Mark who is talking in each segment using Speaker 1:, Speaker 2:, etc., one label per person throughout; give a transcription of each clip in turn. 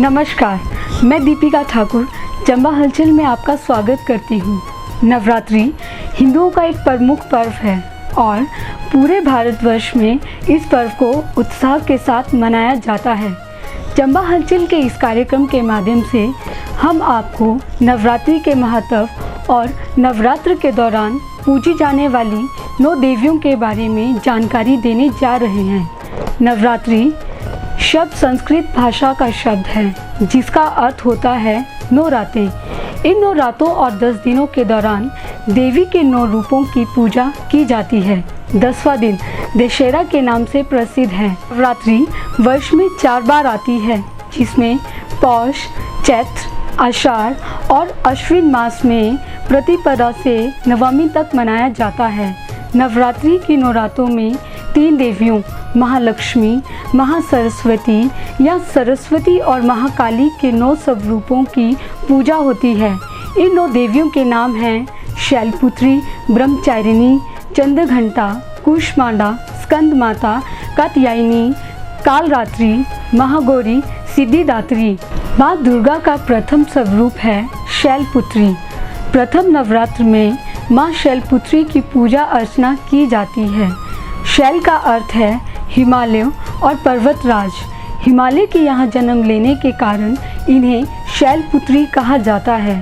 Speaker 1: नमस्कार, मैं दीपिका ठाकुर चंबा हलचल में आपका स्वागत करती हूँ। नवरात्रि हिंदुओं का एक प्रमुख पर्व है और पूरे भारतवर्ष में इस पर्व को उत्साह के साथ मनाया जाता है। चंबा हलचल के इस कार्यक्रम के माध्यम से हम आपको नवरात्रि के महत्व और नवरात्र के दौरान पूजी जाने वाली 9 देवियों के बारे में जानकारी देने जा रहे हैं। नवरात्रि शब्द संस्कृत भाषा का शब्द है जिसका अर्थ होता है 9 रातें। इन 9 रातों और 10 दिनों के दौरान देवी के 9 रूपों की पूजा की जाती है। 10वां दिन दशहरा के नाम से प्रसिद्ध है। नवरात्रि वर्ष में 4 बार आती है, जिसमें पौष, चैत्र, आषाढ़ और अश्विन मास में प्रतिपदा से नवमी तक मनाया जाता है। नवरात्रि की 9 रातों में 3 देवियों महालक्ष्मी, महासरस्वती या सरस्वती और महाकाली के 9 स्वरूपों की पूजा होती है। इन 9 देवियों के नाम हैं शैलपुत्री, ब्रह्मचारिणी, चंद्रघंटा, कूष्मांडा, स्कंद माता, कात्यायनी, कालरात्रि, महागौरी, सिद्धिदात्री। माँ दुर्गा का प्रथम स्वरूप है शैलपुत्री। प्रथम नवरात्र में माँ शैलपुत्री की पूजा अर्चना की जाती है। शैल का अर्थ है हिमालय और पर्वतराज। हिमालय के यहाँ जन्म लेने के कारण इन्हें शैलपुत्री कहा जाता है।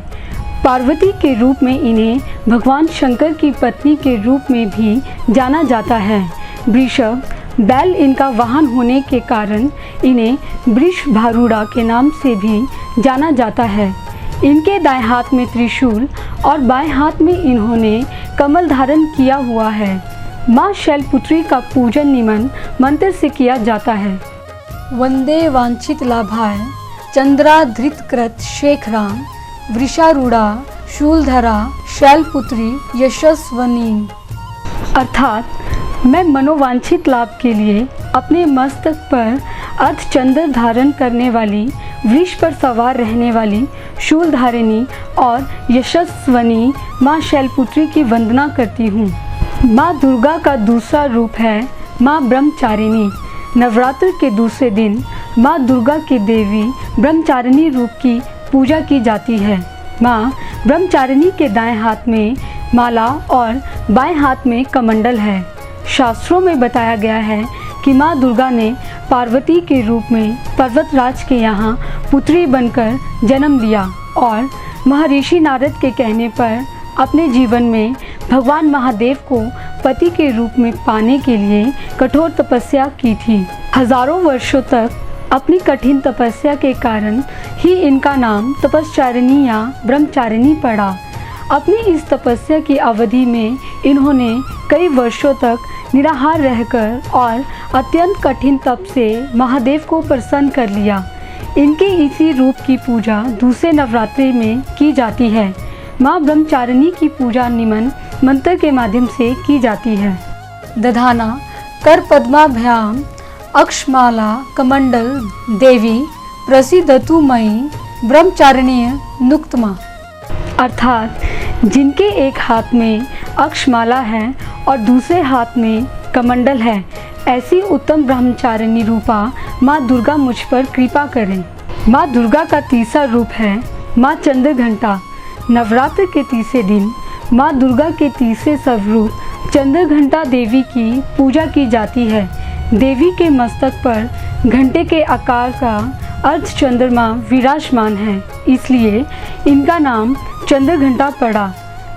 Speaker 1: पार्वती के रूप में इन्हें भगवान शंकर की पत्नी के रूप में भी जाना जाता है। वृषभ बैल इनका वाहन होने के कारण इन्हें वृषभारूढ़ा के नाम से भी जाना जाता है। इनके दाएं हाथ में त्रिशूल और बाएं हाथ में इन्होंने कमल धारण किया हुआ है। माँ शैलपुत्री का पूजन निमन मंत्र से किया जाता है। वंदे वांछित लाभाय चंद्राधृतकृत शेखरां वृषारूढ़ा शूलधरा शैलपुत्री यशस्वनी। अर्थात मैं मनोवांछित लाभ के लिए अपने मस्तक पर अर्धचंद्र धारण करने वाली, वृष पर सवार रहने वाली शूलधारिणी और यशस्वनी माँ शैलपुत्री की वंदना करती हूँ। माँ दुर्गा का दूसरा रूप है माँ ब्रह्मचारिणी। नवरात्र के दूसरे दिन माँ दुर्गा की देवी ब्रह्मचारिणी रूप की पूजा की जाती है। माँ ब्रह्मचारिणी के दाएं हाथ में माला और बाएं हाथ में कमंडल है। शास्त्रों में बताया गया है कि माँ दुर्गा ने पार्वती के रूप में पर्वतराज के यहाँ पुत्री बनकर जन्म लिया और महर्षि नारद के कहने पर अपने जीवन में भगवान महादेव को पति के रूप में पाने के लिए कठोर तपस्या की थी। हजारों वर्षों तक अपनी कठिन तपस्या के कारण ही इनका नाम तपस्चारिणी या ब्रह्मचारिणी पड़ा। अपनी इस तपस्या की अवधि में इन्होंने कई वर्षों तक निराहार रहकर और अत्यंत कठिन तप से महादेव को प्रसन्न कर लिया। इनके इसी रूप की पूजा दूसरे नवरात्रि में की जाती है। माँ ब्रह्मचारिणी की पूजा निमन मंत्र के माध्यम से की जाती है। दधाना कर पद्माभ्याम अक्षमाला कमंडल देवी प्रसिद्धतु मयि ब्रह्मचारिणीय नुक्तमा। अर्थात जिनके एक हाथ में अक्षमाला है और दूसरे हाथ में कमंडल है, ऐसी उत्तम ब्रह्मचारिणी रूपा माँ दुर्गा मुझ पर कृपा करें। माँ दुर्गा का तीसरा रूप है माँ चंद्रघंटा। नवरात्र के तीसरे दिन माँ दुर्गा के तीसरे स्वरूप चंद्रघंटा देवी की पूजा की जाती है। देवी के मस्तक पर घंटे के आकार का अर्धचंद्रमा विराजमान है, इसलिए इनका नाम चंद्रघंटा पड़ा।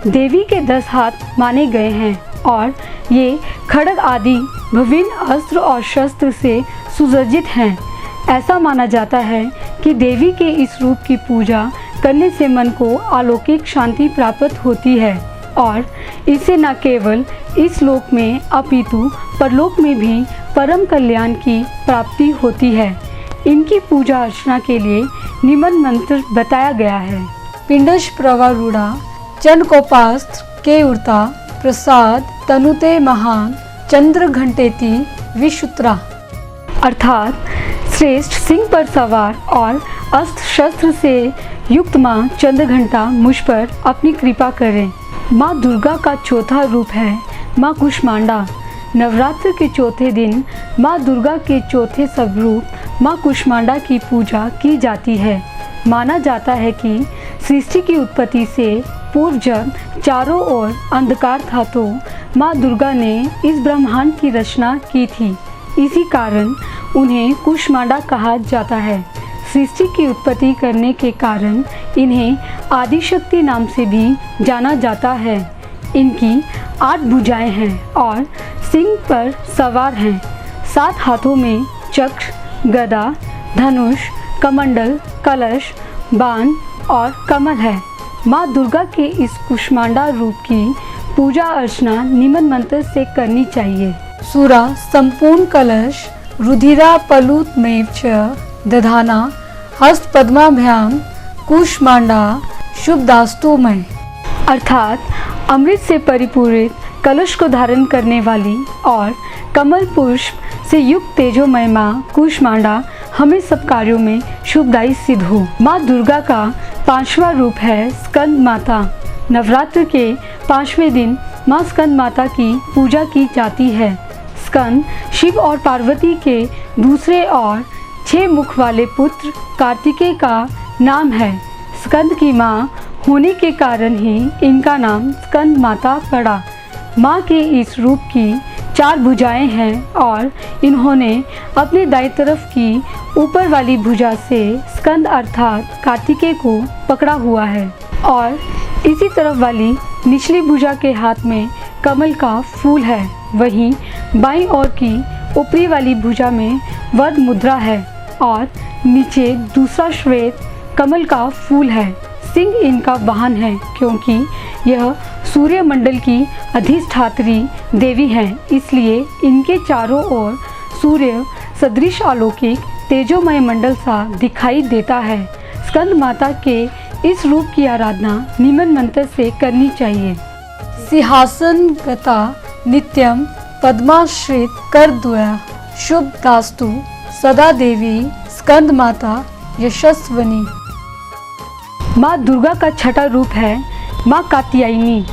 Speaker 1: देवी के 10 हाथ माने गए हैं और ये खड्ग आदि विभिन्न अस्त्र और शस्त्र से सुसज्जित हैं। ऐसा माना जाता है कि देवी के इस रूप की पूजा करने से मन को अलौकिक शांति प्राप्त होती है और इससे न केवल इस लोक में अपितु परलोक में भी परम कल्याण की प्राप्ति होती है। इनकी पूजा अर्चना के लिए निमन मंत्र बताया गया है। पिंडश प्रवारूढ़ा चंद्रकोपास्त्र के उर्ता प्रसाद तनुते महान चंद्र घंटेति विशुत्रा। अर्थात श्रेष्ठ सिंह पर सवार और अस्त्र शस्त्र से युक्त माँ चंद्रघंटा मुझ पर अपनी कृपा करें। माँ दुर्गा का चौथा रूप है माँ कूष्मांडा। नवरात्र के चौथे दिन माँ दुर्गा के चौथे स्वरूप माँ कुष्मांडा की पूजा की जाती है। माना जाता है कि सृष्टि की उत्पत्ति से पूर्व जब चारों ओर अंधकार था तो माँ दुर्गा ने इस ब्रह्मांड की रचना की थी। इसी कारण उन्हें कुष्मांडा कहा जाता है। सृष्टि की उत्पत्ति करने के कारण इन्हें आदिशक्ति नाम से भी जाना जाता है। इनकी 8 भुजाएं हैं और सिंह पर सवार हैं। 7 हाथों में चक्र, गदा, धनुष, कमंडल, कलश, बाण और कमल है। माँ दुर्गा के इस कुष्मांडा रूप की पूजा अर्चना निमन मंत्र से करनी चाहिए। सूरा संपूर्ण कलश रुधिरा पलुतमेव च दधाना हस्त पद्माभ्याम कुष्मांडा शुभदास्तु में, अर्थात अमृत से परिपूरित कलश को धारण करने वाली और कमल पुष्प से युक्त तेजोमय माँ कुष्मांडा हमें सब कार्यों में शुभदायी सिद्ध हो। माँ दुर्गा का 5वां रूप है स्कंद माता। नवरात्र के 5वें दिन माँ स्कंद माता की पूजा की जाती है। स्कंद शिव और पार्वती के दूसरे और 6 मुख वाले पुत्र कार्तिकेय का नाम है। स्कंद की माँ होने के कारण ही इनका नाम स्कंद माता पड़ा। माँ के इस रूप की 4 भुजाएं हैं और इन्होंने अपने दाईं तरफ की ऊपर वाली भुजा से स्कंद अर्थात कार्तिकेय को पकड़ा हुआ है और इसी तरफ वाली निचली भुजा के हाथ में कमल का फूल है। वहीं बाईं ओर की ऊपरी वाली भुजा में वध मुद्रा है और नीचे दूसरा श्वेत कमल का फूल है। सिंह इनका वाहन है क्योंकि यह सूर्य मंडल की अधिष्ठात्री देवी हैं, इसलिए इनके चारों ओर सूर्य सदृश अलौकिक तेजोमय मंडल सा दिखाई देता है। स्कंद माता के इस रूप की आराधना निमन मंत्र से करनी चाहिए। सिंहासन गता नित्यम पद्माश्रित करद्वया शुभ दास्तु सदा देवी स्कंद माता यशस्वनी। माँ दुर्गा का 6वां रूप है माँ कात्यायनी।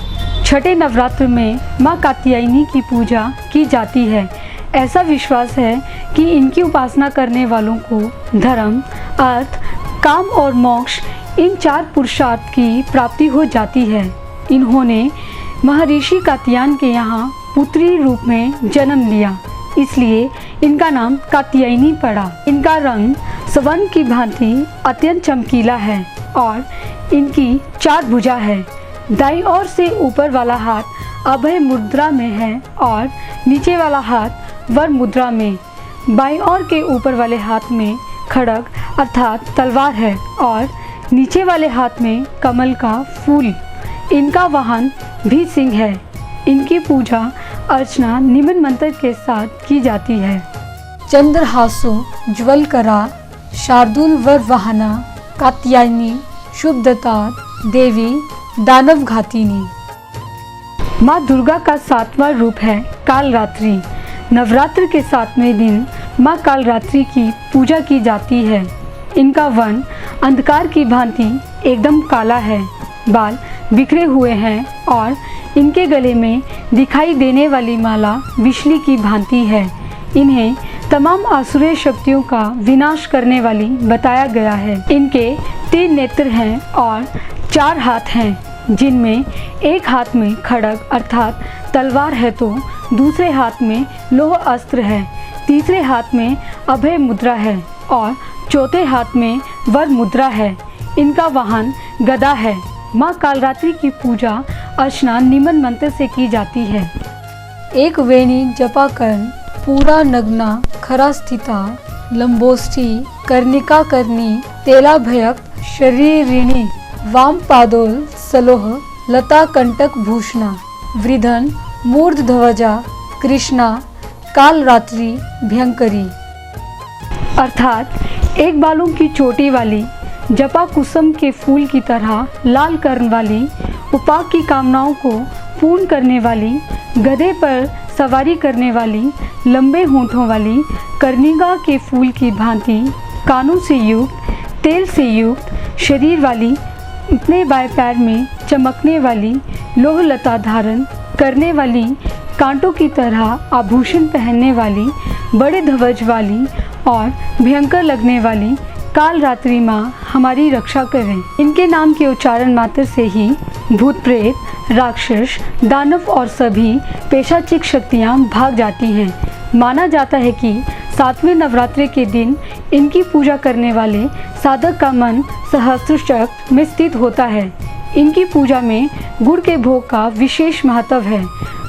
Speaker 1: छठे नवरात्र में माँ कात्यायनी की पूजा की जाती है। ऐसा विश्वास है कि इनकी उपासना करने वालों को धर्म, अर्थ, काम और मोक्ष इन 4 पुरुषार्थ की प्राप्ति हो जाती है। इन्होंने महर्षि कात्यायन के यहाँ पुत्री रूप में जन्म लिया, इसलिए इनका नाम कात्यायनी पड़ा। इनका रंग स्वर्ण की भांति अत्यंत चमकीला है और इनकी 4 भुजा है। दाईं ओर से ऊपर वाला हाथ अभय मुद्रा में है और नीचे वाला हाथ वर मुद्रा में। बाईं ओर के ऊपर वाले हाथ में खड्ग अर्थात तलवार है और नीचे वाले हाथ में कमल का फूल। इनका वाहन भी सिंह है। इनकी पूजा अर्चना निमन मंत्र के साथ की जाती है। चंद्रहासो ज्वलकरा शार्दुल वर वाहना कात्यायनी शुभदता देवी दानव घातिनी। माँ दुर्गा का 7वां रूप है कालरात्रि। नवरात्र के 7वें दिन माँ कालरात्रि की पूजा की जाती है। इनका वर्ण अंधकार की भांति एकदम काला है, बाल बिखरे हुए हैं और इनके गले में दिखाई देने वाली माला बिजली की भांति है। इन्हें तमाम आसुरी शक्तियों का विनाश करने वाली बताया गया है। इनके 3 नेत्र हैं और 4 हाथ हैं, जिनमें एक हाथ में खड्ग अर्थात तलवार है तो दूसरे हाथ में लोह अस्त्र है, तीसरे हाथ में अभय मुद्रा है और चौथे हाथ में वर मुद्रा है। इनका वाहन गदा है। माँ कालरात्रि की पूजा अर्चना निमन मंत्र से की जाती है। एक वेणी जपाकर्ण पूरा नग्ना खरा स्थिता लंबोष्ठी कर्णिका कर्णी तेला भयक शरीरिणी वाम पादोल सलोह लता कंटक भूषणा वृधन मूर्ध ध्वजा कृष्णा कालरात्रि भयंकरी। अर्थात एक बालों की चोटी वाली जपा कुसुम के फूल की तरह लाल कर्ण वाली उपाक की कामनाओं को पूर्ण करने वाली गधे पर सवारी करने वाली लंबे होंठों वाली कर्णिका के फूल की भांति कानों से युक्त तेल से युक्त शरीर वाली अपने बाएं पैर में चमकने वाली लोह लता धारण करने वाली कांटों की तरह आभूषण पहनने वाली बड़े ध्वज वाली और भयंकर लगने वाली काल रात्रि माँ हमारी रक्षा करें। इनके नाम के उच्चारण मात्र से ही भूत प्रेत, राक्षस, दानव और सभी पैशाचिक शक्तियाँ भाग जाती हैं। माना जाता है कि 7वें नवरात्रि के दिन इनकी पूजा करने वाले साधक का मन सहस्त्र चक्र में स्थित होता है। इनकी पूजा में गुड़ के भोग का विशेष महत्व है।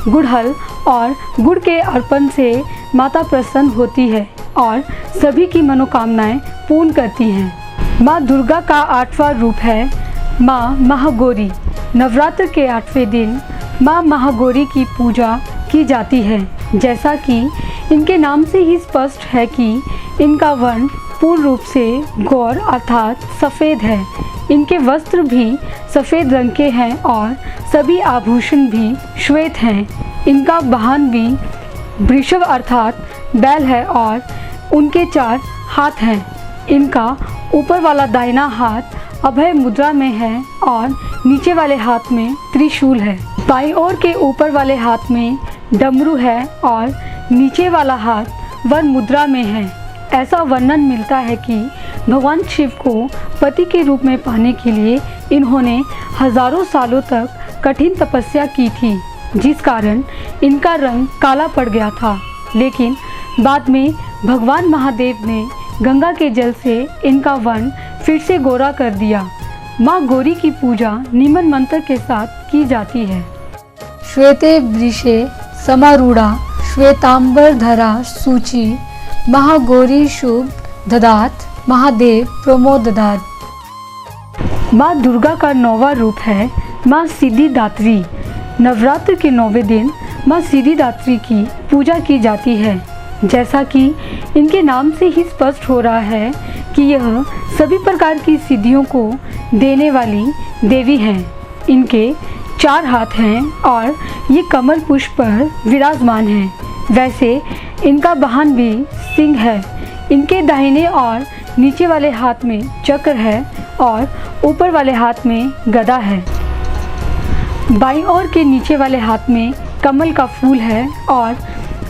Speaker 1: गुड़हल और गुड़ के अर्पण से माता प्रसन्न होती है और सभी की मनोकामनाएं पूर्ण करती हैं। माँ दुर्गा का 8वां रूप है माँ महागौरी। नवरात्र के 8वें दिन माँ महागौरी की पूजा की जाती है। जैसा कि इनके नाम से ही स्पष्ट है कि इनका वर्ण पूर्ण रूप से गौर अर्थात सफ़ेद है। इनके वस्त्र भी सफ़ेद रंग के हैं और सभी आभूषण भी श्वेत हैं। इनका वाहन भी वृषभ अर्थात बैल है और उनके 4 हाथ हैं। इनका ऊपर वाला दाहिना हाथ अभय मुद्रा में है और नीचे वाले हाथ में त्रिशूल है। बाईं ओर के ऊपर वाले हाथ में डमरू है और नीचे वाला हाथ वन मुद्रा में है। ऐसा वर्णन मिलता है कि भगवान शिव को पति के रूप में पाने के लिए इन्होंने हजारों सालों तक कठिन तपस्या की थी, जिस कारण इनका रंग काला पड़ गया था। लेकिन बाद में भगवान महादेव ने गंगा के जल से इनका वर्ण फिर से गोरा कर दिया। माँ गौरी की पूजा निमन मंत्र के साथ की जाती है।
Speaker 2: श्वेते वृषे समारूढ़ा श्वेतांबर धरा सूची महागौरी शुभ ददात महादेव प्रमोद ददात।
Speaker 1: माँ दुर्गा का 9वां रूप है माँ सिद्धिदात्री। नवरात्र के 9वें दिन माँ सिद्धिदात्री की पूजा की जाती है। जैसा कि इनके नाम से ही स्पष्ट हो रहा है कि यह सभी प्रकार की सिद्धियों को देने वाली देवी हैं। इनके 4 हाथ हैं और ये कमल पुष्प पर विराजमान हैं। वैसे इनका वाहन भी सिंह है। इनके दाहिने और नीचे वाले हाथ में चक्र है और ऊपर वाले हाथ में गदा है। बाईं ओर के नीचे वाले हाथ में कमल का फूल है और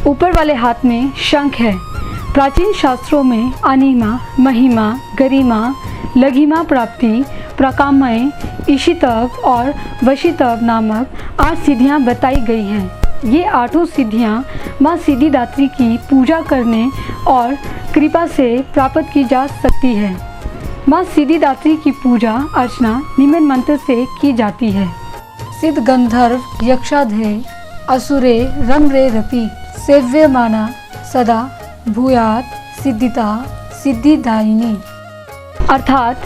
Speaker 1: ऊपर वाले हाथ में शंख है। प्राचीन शास्त्रों में अनिमा, महिमा, गरिमा, लघिमा प्राप्ति, प्रकामय, इशितव और वशितव नामक 8 सिद्धियाँ बताई गई हैं। ये 8 सिद्धियाँ माँ सिद्धिदात्री की पूजा करने और कृपा से प्राप्त की जा सकती है। माँ सिद्धिदात्री की पूजा अर्चना निम्न मंत्र से की जाती है।
Speaker 2: सिद्ध गंधर्व यक्षाधे असुरे रमरे रपि सेव्यमाना सदा भूयात सिद्धिता सिद्धिदायिनी।
Speaker 1: अर्थात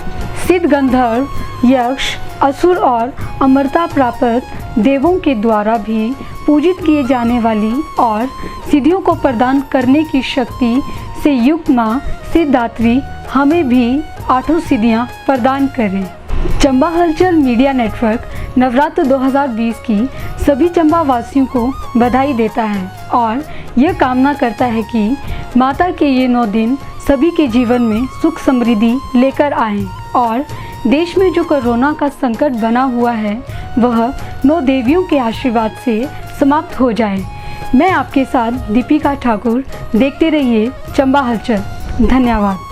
Speaker 1: सिद्ध गंधर्व, यक्ष, असुर और अमरता प्राप्त देवों के द्वारा भी पूजित किए जाने वाली और सिद्धियों को प्रदान करने की शक्ति से युक्त माँ सिद्धिदात्री हमें भी 8 सिद्धियाँ प्रदान करें। चंबा हलचल मीडिया नेटवर्क नवरात्र 2020 की सभी चंबा वासियों को बधाई देता है और यह कामना करता है कि माता के ये 9 दिन सभी के जीवन में सुख समृद्धि लेकर आएं और देश में जो कोरोना का संकट बना हुआ है वह 9 देवियों के आशीर्वाद से समाप्त हो जाए। मैं आपके साथ दीपिका ठाकुर। देखते रहिए चंबा हलचल। धन्यवाद।